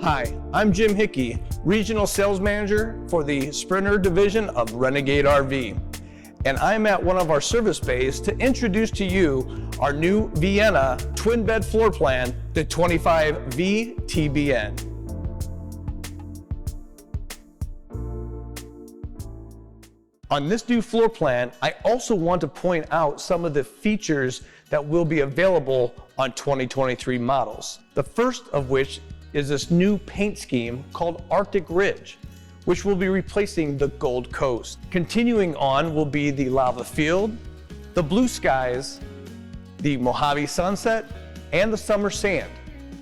Hi, I'm Jim Hickey, Regional Sales Manager for the Sprinter division of Renegade RV. And I'm at one of our service bays to introduce to you our new Vienna twin bed floor plan, the 25V TBN. On this new floor plan, I also want to point out some of the features that will be available on 2023 models. The first of which is this new paint scheme called Arctic Ridge, which will be replacing the Gold Coast. Continuing on will be the Lava Field, the Blue Skies, the Mojave Sunset, and the Summer Sand.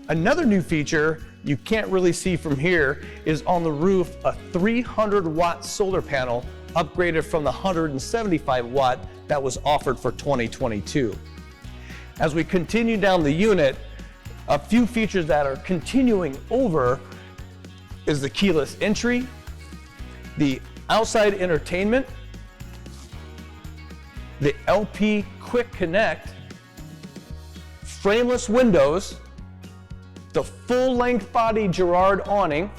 Another new feature you can't really see from here is on the roof a 300-watt solar panel upgraded from the 175-watt that was offered for 2022. As we continue down the unit, a few features that are continuing over is the keyless entry, the outside entertainment, the LP Quick Connect, frameless windows, the full-length body Girard awning.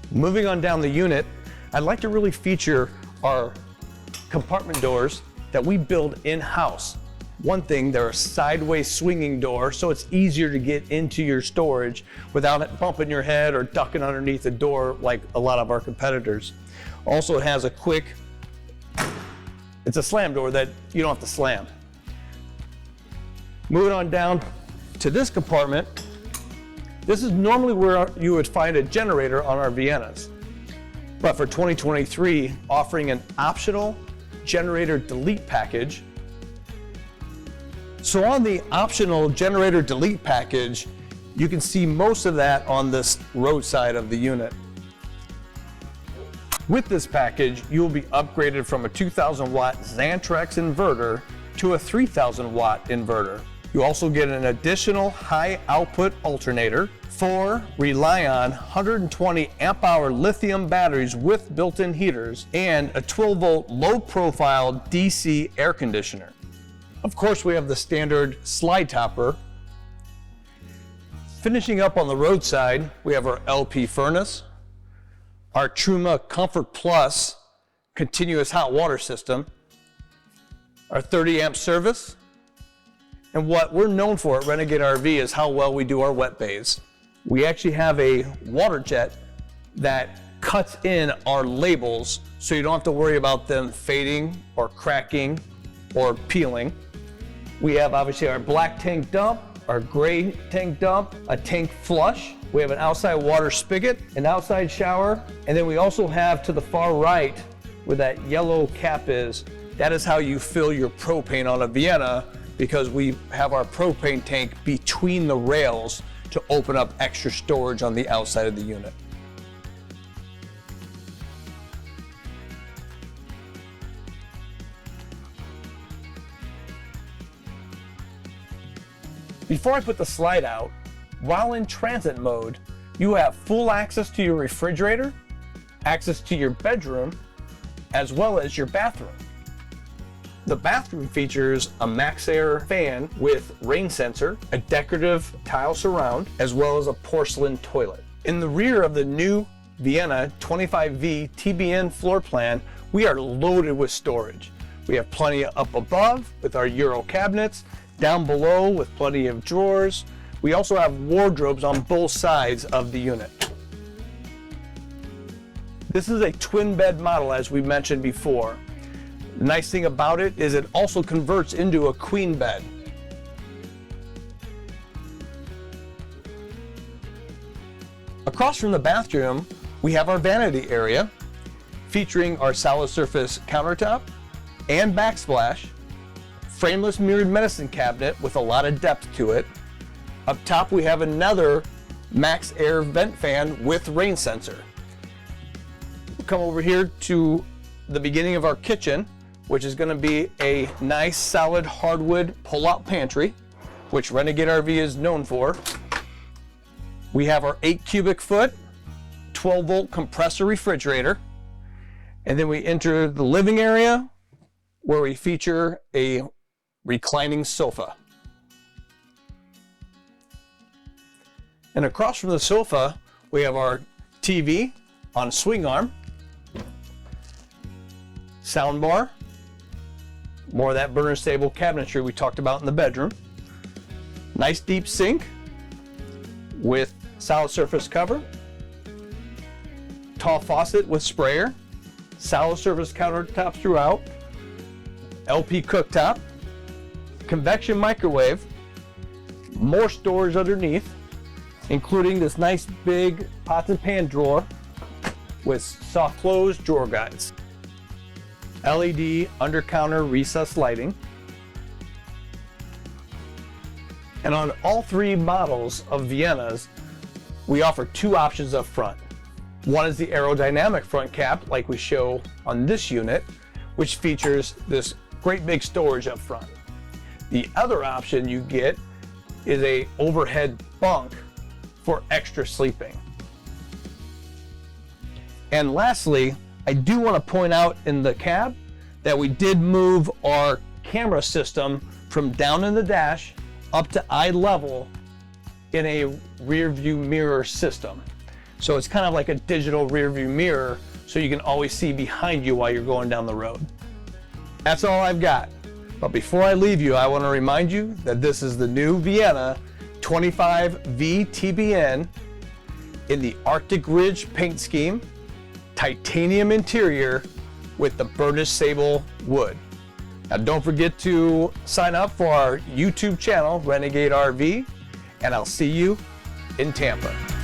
Moving on down the unit, I'd like to really feature our compartment doors that we build in-house. One thing, they're a sideways swinging door, so it's easier to get into your storage without bumping your head or ducking underneath the door like a lot of our competitors. Also, it has a quick, it's a slam door that you don't have to slam. Moving on down to this compartment, this is normally where you would find a generator on our Viennas. But for 2023, offering an optional generator delete package. So on the optional generator delete package, you can see most of that on this roadside of the unit. With this package, you will be upgraded from a 2,000-watt Xantrex inverter to a 3,000-watt inverter. You also get an additional high output alternator, 4 Relion 120 amp-hour lithium batteries with built-in heaters, and a 12-volt low-profile DC air conditioner. Of course, we have the standard slide topper. Finishing up on the roadside, we have our LP furnace, our Truma Comfort Plus continuous hot water system, our 30 amp service, and what we're known for at Renegade RV is how well we do our wet bays. We actually have a water jet that cuts in our labels so you don't have to worry about them fading or cracking or peeling. We have obviously our black tank dump, our gray tank dump, a tank flush. We have an outside water spigot, an outside shower, and then we also have to the far right where that yellow cap is, that is how you fill your propane on a Vienna, because we have our propane tank between the rails to open up extra storage on the outside of the unit. Before I put the slide out, while in transit mode, you have full access to your refrigerator, access to your bedroom, as well as your bathroom. The bathroom features a MaxxAir fan with rain sensor, a decorative tile surround, as well as a porcelain toilet. In the rear of the new Vienna 25V TBN floor plan, we are loaded with storage. We have plenty up above with our Euro cabinets, down below with plenty of drawers. We also have wardrobes on both sides of the unit. This is a twin bed model, as we mentioned before. The nice thing about it is it also converts into a queen bed. Across from the bathroom, we have our vanity area featuring our solid surface countertop and backsplash, frameless mirrored medicine cabinet with a lot of depth to it. Up top, we have another MaxxAir vent fan with rain sensor. We'll come over here to the beginning of our kitchen, which is going to be a nice solid hardwood pull-out pantry, which Renegade RV is known for. We have our 8 cubic foot, 12-volt compressor refrigerator, and then we enter the living area where we feature a reclining sofa. And across from the sofa, we have our TV on swing arm, sound bar, more of that burner stable cabinetry we talked about in the bedroom. Nice deep sink with solid surface cover, tall faucet with sprayer, solid surface countertop throughout, LP cooktop, convection microwave, more storage underneath, including this nice big pots and pan drawer with soft close drawer guides. LED under counter recessed lighting. And on all three models of Viennas, we offer two options up front. One is the aerodynamic front cap, like we show on this unit, which features this great big storage up front. The other option you get is a overhead bunk for extra sleeping. And lastly, I do want to point out in the cab that we did move our camera system from down in the dash up to eye level in a rear view mirror system. So it's kind of like a digital rear view mirror, so you can always see behind you while you're going down the road. That's all I've got. But before I leave you, I want to remind you that this is the new Vienna 25V TBN in the Arctic Ridge paint scheme, titanium interior with the burnished sable wood. Now don't forget to sign up for our YouTube channel, Renegade RV, and I'll see you in Tampa.